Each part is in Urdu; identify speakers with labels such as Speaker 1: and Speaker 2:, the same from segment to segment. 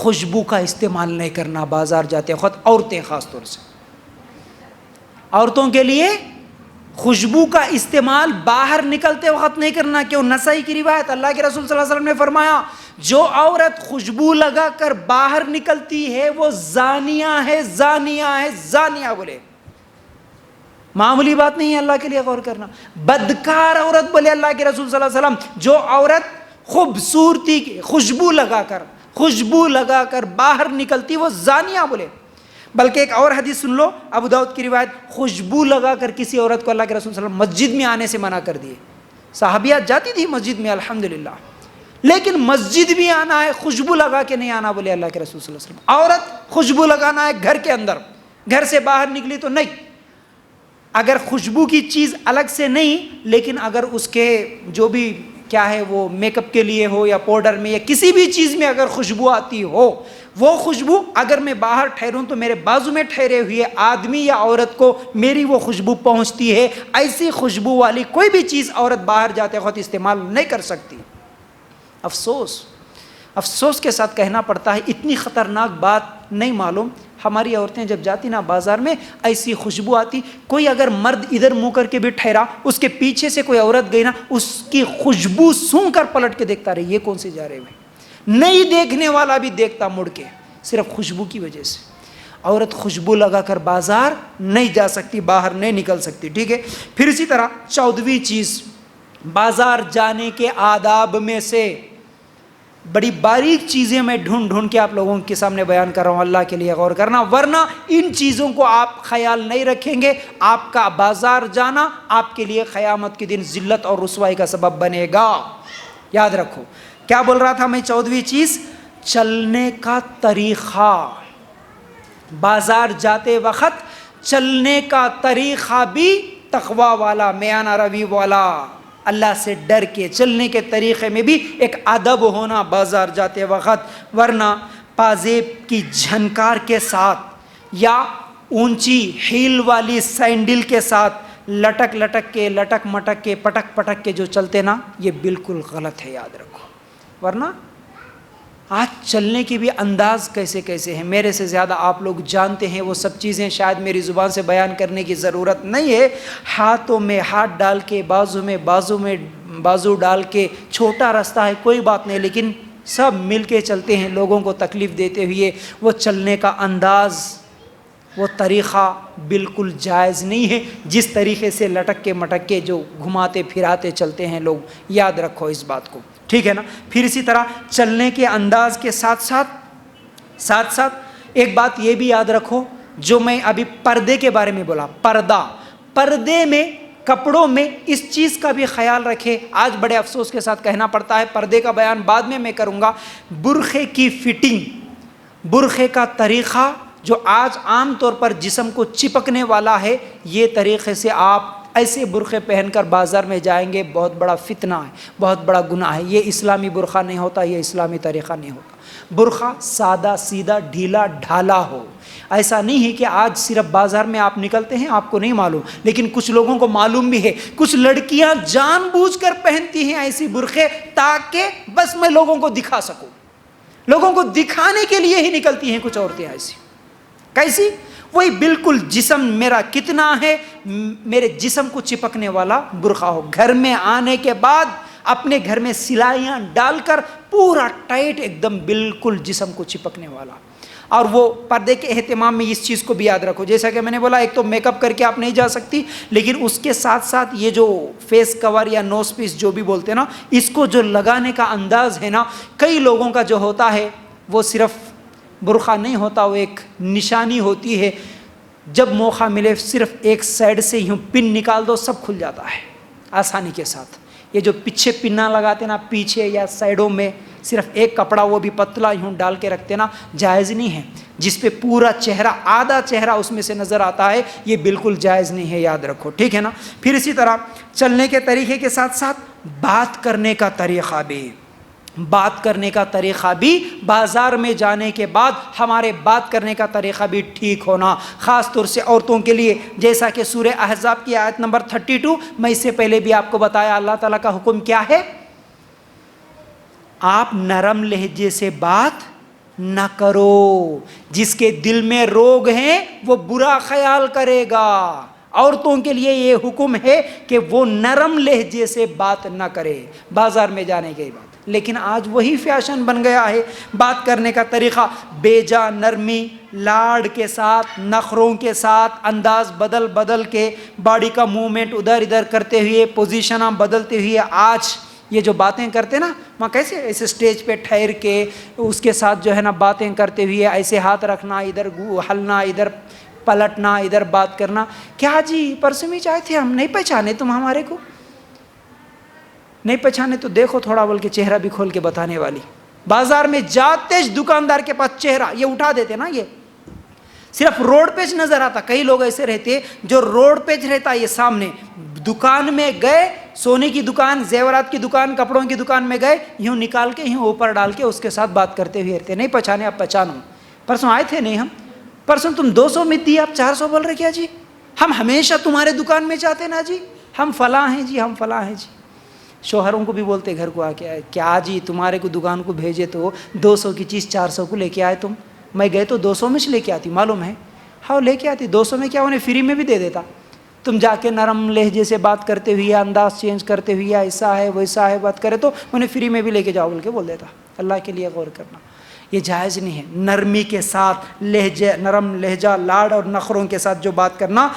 Speaker 1: خوشبو کا استعمال نہیں کرنا بازار جاتے وقت، عورتیں خاص طور سے، عورتوں کے لیے خوشبو کا استعمال باہر نکلتے وقت نہیں کرنا. کیوں؟ نسائی کی روایت، اللہ کے رسول صلی اللہ علیہ وسلم نے فرمایا جو عورت خوشبو لگا کر باہر نکلتی ہے وہ زانیہ ہے، زانیہ ہے، زانیہ. بولے معمولی بات نہیں ہے، اللہ کے لیے غور کرنا. بدکار عورت بولے اللہ کے رسول صلی اللہ علیہ وسلم، جو عورت خوبصورتی کی خوشبو لگا کر باہر نکلتی وہ زانیہ بولے. بلکہ ایک اور حدیث سن لو، ابو داؤد کی روایت، خوشبو لگا کر کسی عورت کو اللہ کے رسول صلی اللہ علیہ وسلم مسجد میں آنے سے منع کر دیے. صحابیات جاتی تھی مسجد میں الحمدللہ، لیکن مسجد بھی آنا ہے خوشبو لگا کے نہیں آنا بولے اللہ کے رسول صلی اللہ علیہ وسلم. عورت خوشبو لگانا ہے گھر کے اندر، گھر سے باہر نکلی تو نہیں. اگر خوشبو کی چیز الگ سے نہیں، لیکن اگر اس کے جو بھی کیا ہے وہ میک اپ کے لیے ہو یا پاؤڈر میں یا کسی بھی چیز میں اگر خوشبو آتی ہو، وہ خوشبو اگر میں باہر ٹھہروں تو میرے بازو میں ٹھہرے ہوئے آدمی یا عورت کو میری وہ خوشبو پہنچتی ہے. ایسی خوشبو والی کوئی بھی چیز عورت باہر جاتے وقت استعمال نہیں کر سکتی. افسوس کے ساتھ کہنا پڑتا ہے، اتنی خطرناک بات نہیں معلوم. ہماری عورتیں جب جاتی نا بازار میں، ایسی خوشبو آتی، کوئی اگر مرد ادھر منہ کر کے بھی ٹھہرا، اس کے پیچھے سے کوئی عورت گئی نا، اس کی خوشبو سونگھ کر پلٹ کے دیکھتا رہے یہ کون سے جا رہے ہیں. نہیں دیکھنے والا بھی دیکھتا مڑ کے، صرف خوشبو کی وجہ سے. عورت خوشبو لگا کر بازار نہیں جا سکتی، باہر نہیں نکل سکتی. ٹھیک ہے. پھر اسی طرح 14ویں چیز بازار جانے کے آداب میں سے، بڑی باریک چیزیں میں ڈھونڈ کے آپ لوگوں کے سامنے بیان کر رہا ہوں، اللہ کے لیے غور کرنا، ورنہ ان چیزوں کو آپ خیال نہیں رکھیں گے، آپ کا بازار جانا آپ کے لیے قیامت کے دن ذلت اور رسوائی کا سبب بنے گا. یاد رکھو کیا بول رہا تھا میں. 14ویں چیز چلنے کا طریقہ. بازار جاتے وقت چلنے کا طریقہ بھی تقوی والا، میانہ روی والا، اللہ سے ڈر کے چلنے کے طریقے میں بھی ایک ادب ہونا بازار جاتے وقت. ورنہ پازیب کی جھنکار کے ساتھ یا اونچی ہیل والی سینڈل کے ساتھ لٹک مٹک کے پٹک کے جو چلتے نا، یہ بالکل غلط ہے، یاد رکھو. ورنہ آج چلنے کے بھی انداز کیسے ہیں، میرے سے زیادہ آپ لوگ جانتے ہیں وہ سب چیزیں، شاید میری زبان سے بیان کرنے کی ضرورت نہیں ہے. ہاتھوں میں ہاتھ ڈال کے، بازو میں بازو ڈال کے، چھوٹا راستہ ہے کوئی بات نہیں، لیکن سب مل کے چلتے ہیں لوگوں کو تکلیف دیتے ہوئے. وہ چلنے کا انداز، وہ طریقہ بالکل جائز نہیں ہے، جس طریقے سے لٹک کے مٹک کے جو گھماتے پھراتے چلتے ہیں لوگ. یاد رکھو اس بات کو، ٹھیک ہے نا. پھر اسی طرح چلنے کے انداز کے ساتھ ساتھ ایک بات یہ بھی یاد رکھو، جو میں ابھی پردے کے بارے میں بولا، پردے میں، کپڑوں میں اس چیز کا بھی خیال رکھے. آج بڑے افسوس کے ساتھ کہنا پڑتا ہے، پردے کا بیان بعد میں کروں گا. برقعے کی فٹنگ، برقعے کا طریقہ جو آج عام طور پر جسم کو چپکنے والا ہے، یہ طریقے سے آپ ایسے برقعے پہن کر بازار میں جائیں گے، بہت بڑا فتنہ ہے، بہت بڑا گناہ ہے. یہ اسلامی برقعہ نہیں ہوتا، یہ اسلامی طریقہ نہیں ہوتا. برقعہ سادہ سیدھا ڈھیلا ڈھالا ہو. ایسا نہیں ہے کہ آج صرف بازار میں آپ نکلتے ہیں آپ کو نہیں معلوم، لیکن کچھ لوگوں کو معلوم بھی ہے. کچھ لڑکیاں جان بوجھ کر پہنتی ہیں ایسی برقعے تاکہ بس میں لوگوں کو دکھا سکوں. لوگوں کو دکھانے کے لیے ہی نکلتی ہیں کچھ عورتیں ایسی. کیسی؟ وہی بالکل جسم میرا کتنا ہے، میرے جسم کو چپکنے والا برقعہ ہو. گھر میں آنے کے بعد اپنے گھر میں سلائیاں ڈال کر پورا ٹائٹ، ایک دم بالکل جسم کو چپکنے والا. اور وہ پردے کے اہتمام میں اس چیز کو بھی یاد رکھو، جیسا کہ میں نے بولا، ایک تو میک اپ کر کے آپ نہیں جا سکتی، لیکن اس کے ساتھ یہ جو فیس کور یا نوز پیس جو بھی بولتے ہیں نا، اس کو جو لگانے کا انداز ہے نا، کئی لوگوں کا جو ہوتا ہے وہ صرف برقعہ نہیں ہوتا، وہ ایک نشانی ہوتی ہے. جب موقع ملے صرف ایک سائڈ سے یوں پن نکال دو، سب کھل جاتا ہے آسانی کے ساتھ. یہ جو پیچھے پنہ لگاتے نا، پیچھے یا سائڈوں میں صرف ایک کپڑا وہ بھی پتلا یوں ڈال کے رکھتے نا، جائز نہیں ہے. جس پہ پورا چہرہ، آدھا چہرہ اس میں سے نظر آتا ہے، یہ بالکل جائز نہیں ہے، یاد رکھو، ٹھیک ہے نا. پھر اسی طرح چلنے کے طریقے کے ساتھ بات کرنے کا طریقہ بھی بازار میں جانے کے بعد ہمارے بات کرنے کا طریقہ بھی ٹھیک ہونا، خاص طور سے عورتوں کے لیے. جیسا کہ سورہ احزاب کی آیت نمبر 32 میں اس سے پہلے بھی آپ کو بتایا، اللہ تعالیٰ کا حکم کیا ہے؟ آپ نرم لہجے سے بات نہ کرو. جس کے دل میں روگ ہیں وہ برا خیال کرے گا. عورتوں کے لیے یہ حکم ہے کہ وہ نرم لہجے سے بات نہ کرے بازار میں جانے کے بعد. لیکن آج وہی فیشن بن گیا ہے بات کرنے کا طریقہ بے جا نرمی، لاڈ کے ساتھ، نخروں کے ساتھ، انداز بدل بدل کے، باڈی کا موومنٹ ادھر ادھر کرتے ہوئے، پوزیشناں بدلتے ہوئے. آج یہ جو باتیں کرتے نا وہاں کیسے ایسے اسٹیج پہ ٹھہر کے اس کے ساتھ جو ہے نا باتیں کرتے ہوئے ایسے ہاتھ رکھنا، ادھر ہلنا، ادھر پلٹنا، ادھر بات کرنا. کیا جی پرسوں میں چاہے تھے ہم نہیں پہچانے تم ہمارے کو؟ نہیں پہچانے تو دیکھو تھوڑا بلکہ چہرہ بھی کھول کے بتانے والی. بازار میں جاتے دکاندار کے پاس چہرہ یہ اٹھا دیتے نا، یہ صرف روڈ پہ نظر آتا. کئی لوگ ایسے رہتے جو روڈ پہ رہتا یہ سامنے، دکان میں گئے، سونے کی دکان، زیورات کی دکان، کپڑوں کی دکان میں گئے، یوں نکال کے یوں اوپر ڈال کے اس کے ساتھ بات کرتے ہوئے رہتے. نہیں پہچانے اب پہچانو. پرسوں آئے تھے نہیں ہم، پرسوں تم 200 میں دی آپ 400 بول رہے کیا جی؟ ہم ہمیشہ تمہارے دکان میں جاتے نا جی، ہم فلاں ہیں جی، ہم فلاں ہیں جی. شوہروں کو بھی بولتے گھر کو آ کے، کیا جی تمہارے کو دکان کو بھیجے تو 200 کی چیز 400 کو لے کے آئے تم. میں گئے تو 200 میں سے لے کے آتی، معلوم ہے؟ ہاں لے کے آتی 200 میں، کیا انہیں فری میں بھی دے دیتا. تم جا کے نرم لہجے سے بات کرتے ہوئے، انداز چینج کرتے ہوئے، ایسا ہے ویسا ہے بات کرے تو انہیں فری میں بھی لے کے جاؤ بول کے بول دیتا. اللہ کے لیے غور کرنا، یہ جائز نہیں ہے. نرمی کے ساتھ لہجے، نرم لہجہ، لاڈ اور نخروں کے ساتھ جو بات کرنا،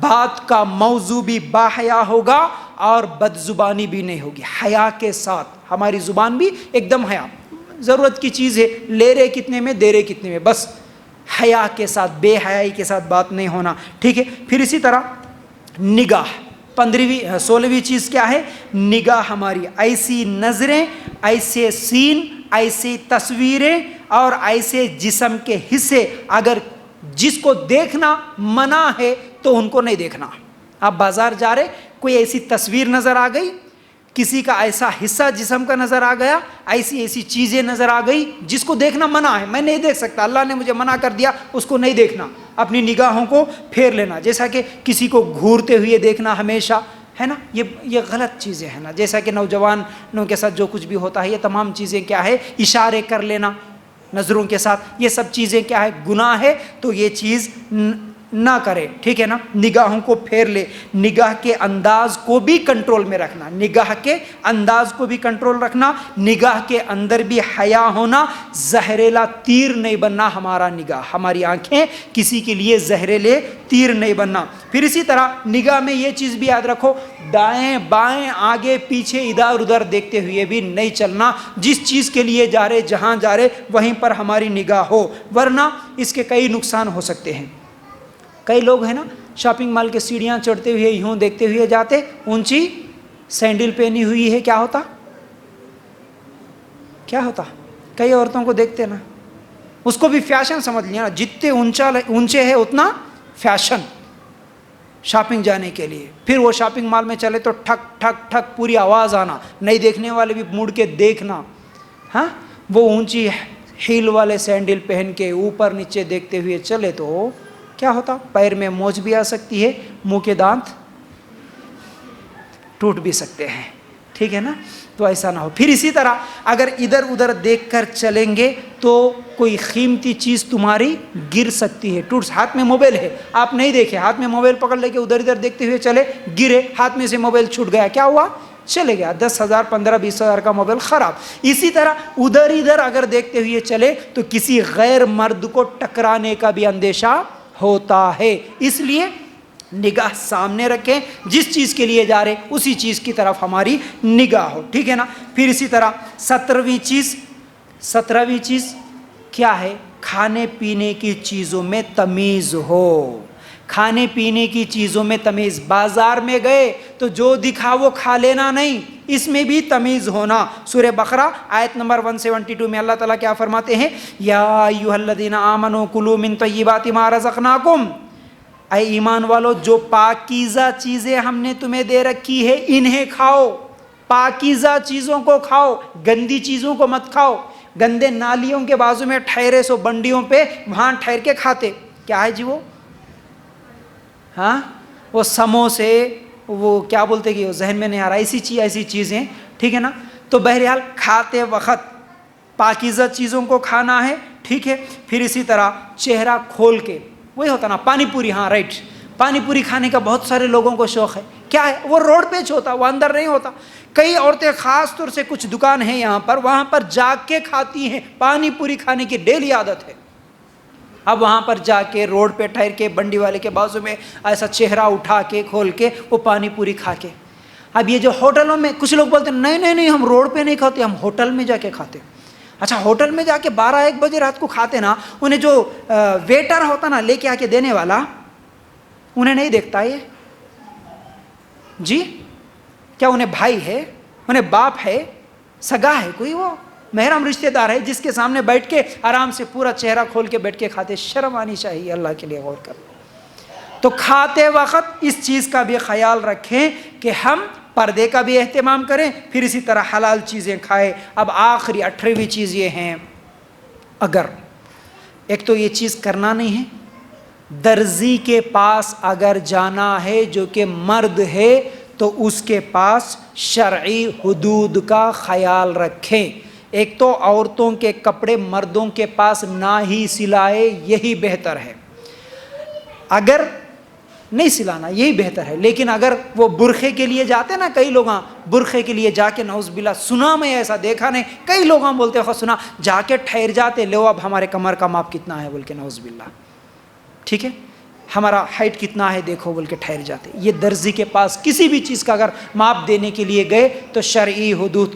Speaker 1: بات کا موضوع بھی باحیا ہوگا اور بد زبانی بھی نہیں ہوگی. حیا کے ساتھ، ہماری زبان بھی ایک دم حیا، ضرورت کی چیز ہے، لے رہے کتنے میں، دے رہے کتنے میں، بس حیا کے ساتھ، بے حیائی کے ساتھ بات نہیں ہونا. ٹھیک ہے. پھر اسی طرح نگاہ، 16ویں چیز کیا ہے؟ نگاہ. ہماری ایسی نظریں، ایسے سین، ایسی تصویریں اور ایسے جسم کے حصے اگر جس کو دیکھنا منع ہے تو ان کو نہیں دیکھنا. آپ بازار جا رہے، کوئی ایسی تصویر نظر آ گئی، کسی کا ایسا حصہ جسم کا نظر آ گیا، ایسی چیزیں نظر آ گئی جس کو دیکھنا منع ہے، میں نہیں دیکھ سکتا، اللہ نے مجھے منع کر دیا، اس کو نہیں دیکھنا. اپنی نگاہوں کو پھیر لینا. جیسا کہ کسی کو گھورتے ہوئے دیکھنا ہمیشہ ہے نا، یہ غلط چیزیں ہیں نا. جیسا کہ نوجوانوں کے ساتھ جو کچھ بھی ہوتا ہے، یہ تمام چیزیں کیا ہے؟ اشارے کر لینا نظروں کے ساتھ، یہ سب چیزیں کیا ہے؟ گناہ ہے. تو یہ چیز نہ کرے. ٹھیک ہے نا. نگاہوں کو پھیر لے. نگاہ کے انداز کو بھی کنٹرول میں رکھنا، نگاہ کے انداز کو بھی کنٹرول رکھنا، نگاہ کے اندر بھی حیا ہونا. زہریلا تیر نہیں بننا ہمارا نگاہ، ہماری آنکھیں کسی کے لیے زہریلے تیر نہیں بننا. پھر اسی طرح نگاہ میں یہ چیز بھی یاد رکھو، دائیں بائیں آگے پیچھے ادھر ادھر دیکھتے ہوئے بھی نہیں چلنا. جس چیز کے لیے جا رہے، جہاں جا رہے، وہیں پر ہماری نگاہ ہو، ورنہ اس کے کئی نقصان ہو سکتے ہیں. کئی لوگ ہیں نا شاپنگ مال کے سیڑھیاں چڑھتے ہوئے یوں دیکھتے ہوئے جاتے، اونچی سینڈل پہنی ہوئی ہے، کیا ہوتا؟ کیا ہوتا؟ کئی عورتوں کو دیکھتے نا، اس کو بھی فیشن سمجھ لیا نا، جتنے اونچے ہے اتنا فیشن شاپنگ جانے کے لیے. پھر وہ شاپنگ مال میں چلے تو ٹھک ٹھک ٹھک پوری آواز آنا، نہیں دیکھنے والے بھی مڑ کے دیکھنا. ہاں وہ اونچی ہیل والے سینڈل پہن کے اوپر نیچے دیکھتے ہوئے چلے تو کیا ہوتا؟ پیر میں موچ بھی آ سکتی ہے، منہ کے دانت ٹوٹ بھی سکتے ہیں. ٹھیک ہے نا. تو ایسا نہ ہو. پھر اسی طرح اگر ادھر ادھر دیکھ کر چلیں گے تو کوئی قیمتی چیز تمہاری گر سکتی ہے، ٹوٹ. ہاتھ میں موبائل ہے، آپ نہیں دیکھے، ہاتھ میں موبائل پکڑ لے کے ادھر ادھر دیکھتے ہوئے چلے، گرے، ہاتھ میں سے موبائل چھوٹ گیا، کیا ہوا؟ چلے گیا 10,000 15,000 کا موبائل خراب. اسی طرح ادھر ادھر اگر دیکھتے ہوئے چلے تو کسی غیر مرد کو ٹکرانے کا بھی اندیشہ ہوتا ہے. اس لیے نگاہ سامنے رکھیں، جس چیز کے لیے جا رہے اسی چیز کی طرف ہماری نگاہ ہو. ٹھیک ہے نا. پھر اسی طرح 17ویں چیز کیا ہے؟ کھانے پینے کی چیزوں میں تمیز ہو. کھانے پینے کی چیزوں میں تمیز. بازار میں گئے تو جو دکھا وہ کھا لینا نہیں، اس میں بھی تمیز ہونا. سورہ بقرہ آیت نمبر 172 میں اللہ تعالیٰ کیا فرماتے ہیں؟ یا ایھا الذین آمنوا کلوا من طیبات ما رزقناکم، اے ایمان والو جو پاکیزہ چیزیں ہم نے تمہیں دے رکھی ہے انہیں کھاؤ. پاکیزہ چیزوں کو کھاؤ، گندی چیزوں کو مت کھاؤ. گندے نالیوں کے بازو میں ٹھہرے سو بنڈیوں پہ وہاں ٹھہر کے کھاتے، کیا ہے جی وہ؟ ہاں وہ سموسے، وہ کیا بولتے کہ وہ ذہن میں نہیں آ رہا، ایسی چیزیں. ٹھیک ہے نا. تو بہرحال کھاتے وقت پاکیزہ چیزوں کو کھانا ہے. ٹھیک ہے. پھر اسی طرح چہرہ کھول کے, وہی ہوتا نا پانی پوری, ہاں رائٹ, پانی پوری کھانے کا بہت سارے لوگوں کو شوق ہے. کیا ہے وہ روڈ پہ ہوتا, وہ اندر نہیں ہوتا. کئی عورتیں خاص طور سے کچھ دکان ہیں یہاں پر, وہاں پر جا کے کھاتی ہیں. پانی پوری کھانے کی ڈیلی عادت ہے. اب وہاں پر جا کے روڈ پہ ٹھہر کے بنڈی والے کے بازو میں ایسا چہرہ اٹھا کے کھول کے وہ پانی پوری کھا کے. اب یہ جو ہوٹلوں میں کچھ لوگ بولتے ہیں نہیں نہیں نہیں ہم روڈ پہ نہیں کھاتے, ہم ہوٹل میں جا کے کھاتے. اچھا ہوٹل میں جا کے 12-1 بجے رات کو کھاتے نا, انہیں جو ویٹر ہوتا نا لے کے آ کے دینے والا, انہیں نہیں دیکھتا یہ جی, کیا انہیں بھائی ہے, انہیں باپ ہے, سگا ہے کوئی, وہ محرم رشتہ دار ہے جس کے سامنے بیٹھ کے آرام سے پورا چہرہ کھول کے بیٹھ کے کھاتے. شرم آنی چاہیے, اللہ کے لیے غور کرو. تو کھاتے وقت اس چیز کا بھی خیال رکھیں کہ ہم پردے کا بھی اہتمام کریں, پھر اسی طرح حلال چیزیں کھائیں. اب آخری 18ویں چیز یہ ہے, اگر ایک تو یہ چیز کرنا نہیں ہے, درزی کے پاس اگر جانا ہے جو کہ مرد ہے تو اس کے پاس شرعی حدود کا خیال رکھیں. ایک تو عورتوں کے کپڑے مردوں کے پاس نہ ہی سلائے, یہی بہتر ہے. اگر نہیں سلانا یہی بہتر ہے, لیکن اگر وہ برقعے کے لیے جاتے نا, کئی لوگ برقعے کے لیے جا کے نعوذ باللہ, سنا میں ایسا دیکھا نہیں, کئی لوگ بولتے ہیں سنا, جا کے ٹھہر جاتے, لو اب ہمارے کمر کا ماپ کتنا ہے بول کے نعوذ باللہ, ٹھیک ہے ہمارا ہائٹ کتنا ہے دیکھو بول کے ٹھہر جاتے. یہ درزی کے پاس کسی بھی چیز کا اگر ماپ دینے کے لیے گئے تو شرعی حدود